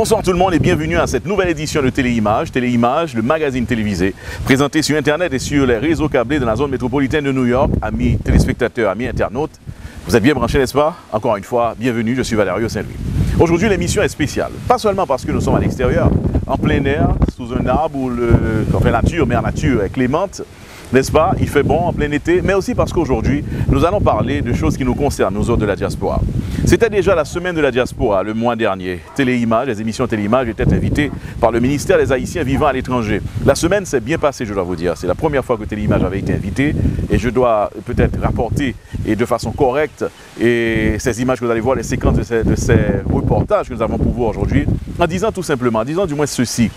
Bonsoir tout le monde et bienvenue à cette nouvelle édition de Téléimage. Téléimage, le magazine télévisé, présenté sur Internet et sur les réseaux câblés de la zone métropolitaine de New York. Amis téléspectateurs, amis internautes, vous êtes bien branchés, n'est-ce pas? Encore une fois, bienvenue, je suis Valerio Saint-Louis. Aujourd'hui, l'émission est spéciale. Pas seulement parce que nous sommes à l'extérieur, en plein air, sous un arbre où la nature est clémente, n'est-ce pas? Il fait bon en plein été, mais aussi parce qu'aujourd'hui, nous allons parler de choses qui nous concernent, nous autres de la diaspora. C'était déjà la semaine de la diaspora le mois dernier. Téléimage, les émissions Téléimage étaient invitées par le ministère des Haïtiens vivant à l'étranger. La semaine s'est bien passée, je dois vous dire. C'est la première fois que Téléimage avait été invité et je dois peut-être rapporter et de façon correcte et ces images que vous allez voir, les séquences de ces reportages que nous avons pour vous aujourd'hui, en disant tout simplement, en disant du moins ceci.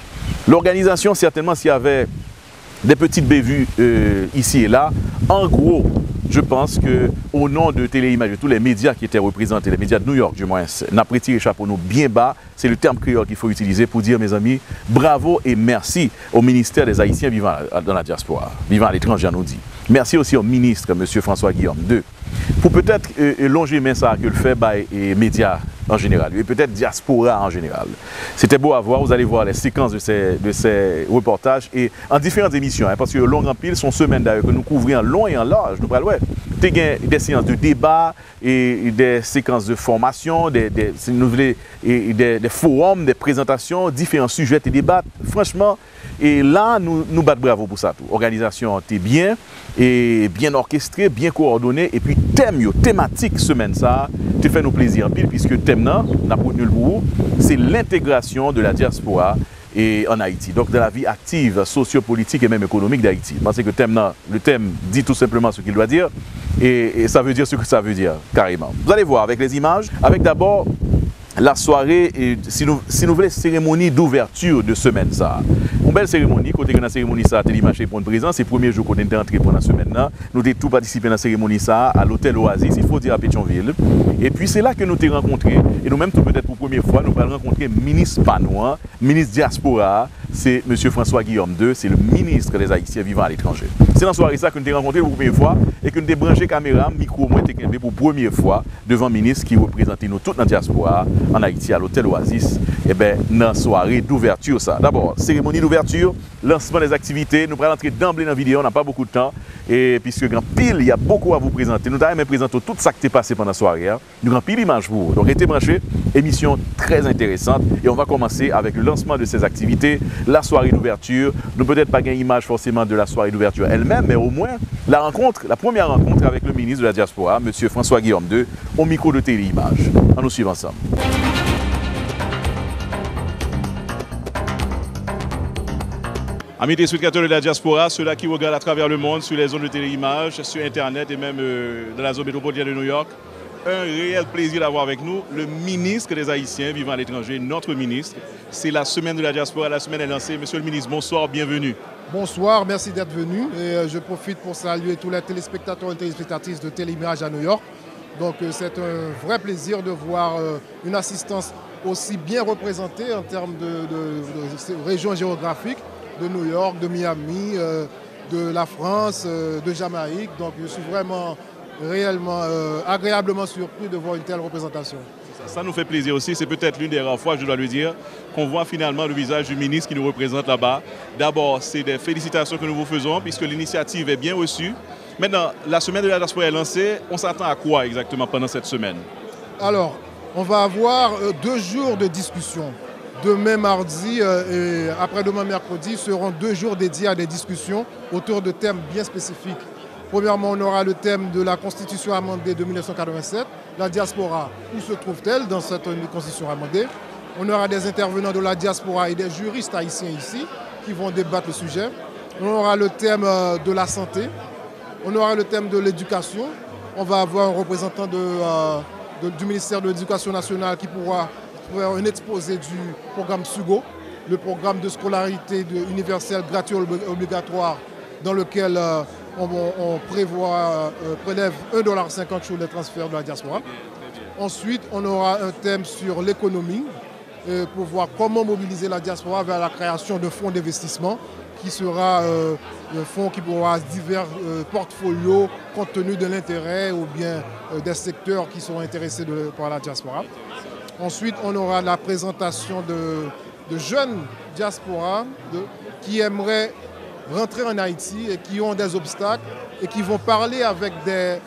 L'organisation, certainement, s'il y avait des petites bévues ici et là, en gros, je pense qu'au nom de Téléimage, de tous les médias qui étaient représentés, les médias de New York du moins, n'a prêté chapeau nous bien bas, c'est le terme créole qu'il faut utiliser pour dire, mes amis, bravo et merci au ministère des Haïtiens vivant dans la diaspora, vivant à l'étranger, on nous dit. Merci aussi au ministre, M. François Guillaume II, pour peut-être longer mais ça que le fait par les médias en général, et peut-être diaspora en général. C'était beau à voir, vous allez voir les séquences de ces reportages et en différentes émissions, hein, parce que long en pile, sont semaines d'ailleurs que nous couvrons en long et en large, nous parlons, des séances de débat et des séquences de formation, des forums, des présentations, différents sujets et débats. Franchement, et là, nous battons bravo pour ça tout. Organisation était bien et bien orchestrée, bien coordonnée. Et puis thématique semaine ça, te fait nous plaisir pile puisque thème là, n'a pas retenu le bout, c'est l'intégration de la diaspora et en Haïti. Donc de la vie active, sociopolitique et même économique d'Haïti. Parce que le thème dit tout simplement ce qu'il doit dire et ça veut dire ce que ça veut dire, carrément. Vous allez voir avec les images, avec d'abord la soirée, et si nous voulons, cérémonie d'ouverture de semaine ça. Une belle cérémonie, côté que dans la cérémonie ça, Téléimage pour une présence, c'est le premier jour qu'on est entré pendant la semaine là. Nous avons tout participé dans la cérémonie ça, à l'hôtel Oasis, il faut dire à Pétionville. Et puis c'est là que nous t'avons rencontré, et nous-mêmes tout peut-être pour la première fois, nous allons rencontrer le ministre Panois, ministre diaspora, c'est M. François Guillaume II, c'est le ministre des Haïtiens vivant à l'étranger. C'est dans la soirée ça que nous t'avons rencontré pour la première fois, et que nous avons branché caméra, micro, moi, pour la première fois, devant le ministre qui représentait nous toute la diaspora en Haïti, à l'hôtel Oasis, et bien, dans la soirée d'ouverture ça. D'abord, cérémonie d'ouverture, lancement des activités, nous allons entrer d'emblée dans la vidéo, on n'a pas beaucoup de temps, et puisque grand pile, il y a beaucoup à vous présenter. Nous allons même présenter tout ça qui est passé pendant la soirée. Hein. Nous avons pile image pour vous. Donc, restez branchés, émission très intéressante, et on va commencer avec le lancement de ces activités, la soirée d'ouverture. Nous peut-être pas une image forcément de la soirée d'ouverture elle-même, mais au moins la première rencontre avec le ministre de la diaspora, M. François Guillaume II, au micro de Téléimage. On nous suit ensemble. Amis téléspectateurs de la diaspora, ceux-là qui regardent à travers le monde sur les zones de Téléimage, sur Internet et même dans la zone métropolitaine de New York, un réel plaisir d'avoir avec nous le ministre des Haïtiens vivant à l'étranger, notre ministre. C'est la semaine de la diaspora, la semaine est lancée. Monsieur le ministre, bonsoir, bienvenue. Bonsoir, merci d'être venu. Et je profite pour saluer tous les téléspectateurs et téléspectatrices de Téléimage à New York. Donc c'est un vrai plaisir de voir une assistance aussi bien représentée en termes de région géographique, de New York, de Miami, de la France, de Jamaïque. Donc je suis vraiment réellement agréablement surpris de voir une telle représentation. Ça nous fait plaisir aussi, c'est peut-être l'une des rares fois, je dois le dire, qu'on voit finalement le visage du ministre qui nous représente là-bas. D'abord, c'est des félicitations que nous vous faisons puisque l'initiative est bien reçue. Maintenant, la semaine de la diaspora est lancée, on s'attend à quoi exactement pendant cette semaine? Alors, on va avoir 2 jours de discussion. Demain mardi et après-demain mercredi seront 2 jours dédiés à des discussions autour de thèmes bien spécifiques. Premièrement, on aura le thème de la Constitution amendée de 1987, la diaspora, où se trouve-t-elle dans cette Constitution amendée? On aura des intervenants de la diaspora et des juristes haïtiens ici qui vont débattre le sujet. On aura le thème de la santé, on aura le thème de l'éducation. On va avoir un représentant du ministère de l'Éducation nationale qui pourra faire un exposé du programme SUGO, le programme de scolarité universelle gratuit obligatoire dans lequel on prélève $1,50 sur les transferts de la diaspora. Ensuite, on aura un thème sur l'économie pour voir comment mobiliser la diaspora vers la création de fonds d'investissement qui sera un fonds qui pourra divers portfolios compte tenu de l'intérêt ou bien des secteurs qui sont intéressés par la diaspora. Ensuite, on aura la présentation de jeunes diasporas qui aimeraient rentrer en Haïti et qui ont des obstacles et qui vont parler avec des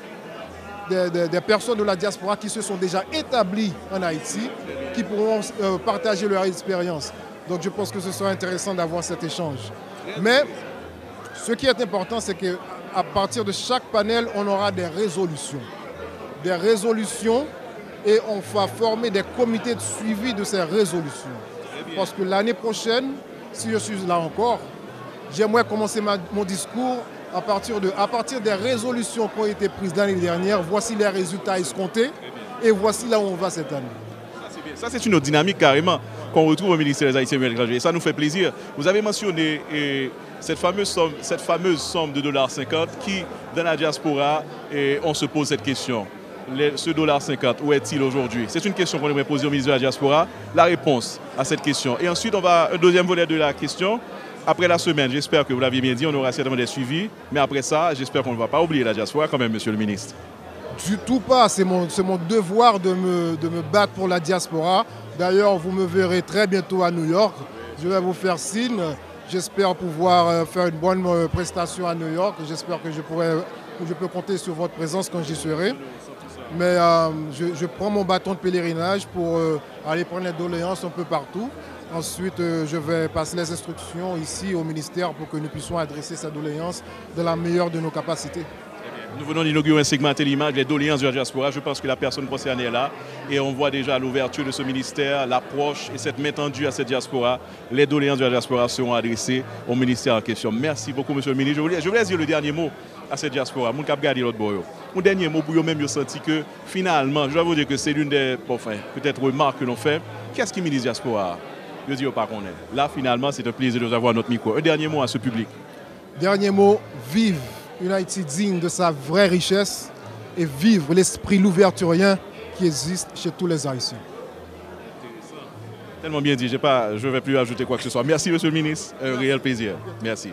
personnes de la diaspora qui se sont déjà établies en Haïti, qui pourront partager leur expérience. Donc je pense que ce sera intéressant d'avoir cet échange. Mais ce qui est important, c'est qu'à partir de chaque panel, on aura des résolutions. Des résolutions et on va former des comités de suivi de ces résolutions. Parce que l'année prochaine, si je suis là encore, j'aimerais commencer mon discours à partir des résolutions qui ont été prises l'année dernière. Voici les résultats escomptés et voici là où on va cette année. Ça, c'est une autre dynamique carrément qu'on retrouve au ministère des Haïtiens étrangers. Et ça nous fait plaisir. Vous avez mentionné cette fameuse somme de $50 qui, dans la diaspora, on se pose cette question. Ce $50, où est-il aujourd'hui? C'est une question qu'on aimerait poser au ministre de la Diaspora. La réponse à cette question. Et ensuite, on va un deuxième volet de la question. Après la semaine, j'espère que vous l'avez bien dit, on aura certainement des suivis. Mais après ça, j'espère qu'on ne va pas oublier la diaspora quand même, monsieur le ministre. Du tout pas. C'est mon devoir de me battre pour la diaspora. D'ailleurs, vous me verrez très bientôt à New York. Je vais vous faire signe. J'espère pouvoir faire une bonne prestation à New York. J'espère que je peux compter sur votre présence quand j'y serai. Mais je prends mon bâton de pèlerinage pour aller prendre les doléances un peu partout. Ensuite, je vais passer les instructions ici au ministère pour que nous puissions adresser ces doléances de la meilleure de nos capacités. Nous venons d'inaugurer un segment Téléimage, les doléances de la diaspora. Je pense que la personne concernée est là. Et on voit déjà l'ouverture de ce ministère, l'approche et cette main tendue à cette diaspora. Les doléances de la diaspora seront adressées au ministère en question. Merci beaucoup, monsieur le ministre. Je voulais dire le dernier mot à cette diaspora. Mon cap garder l'autre boyo. Mon dernier mot pour eux-mêmes, ils ont senti que finalement, je dois vous dire que c'est l'une des peut-être remarques que l'on fait. Qu'est-ce qui ministre diaspora? Je dis pas qu'on est. Là, finalement, c'est un plaisir de vous avoir notre micro. Un dernier mot à ce public. Dernier mot, vive une Haïti digne de sa vraie richesse et vivre l'esprit louverturien qui existe chez tous les Haïtiens. Tellement bien dit, je ne vais plus ajouter quoi que ce soit. Merci, monsieur le ministre. Un réel plaisir. Merci.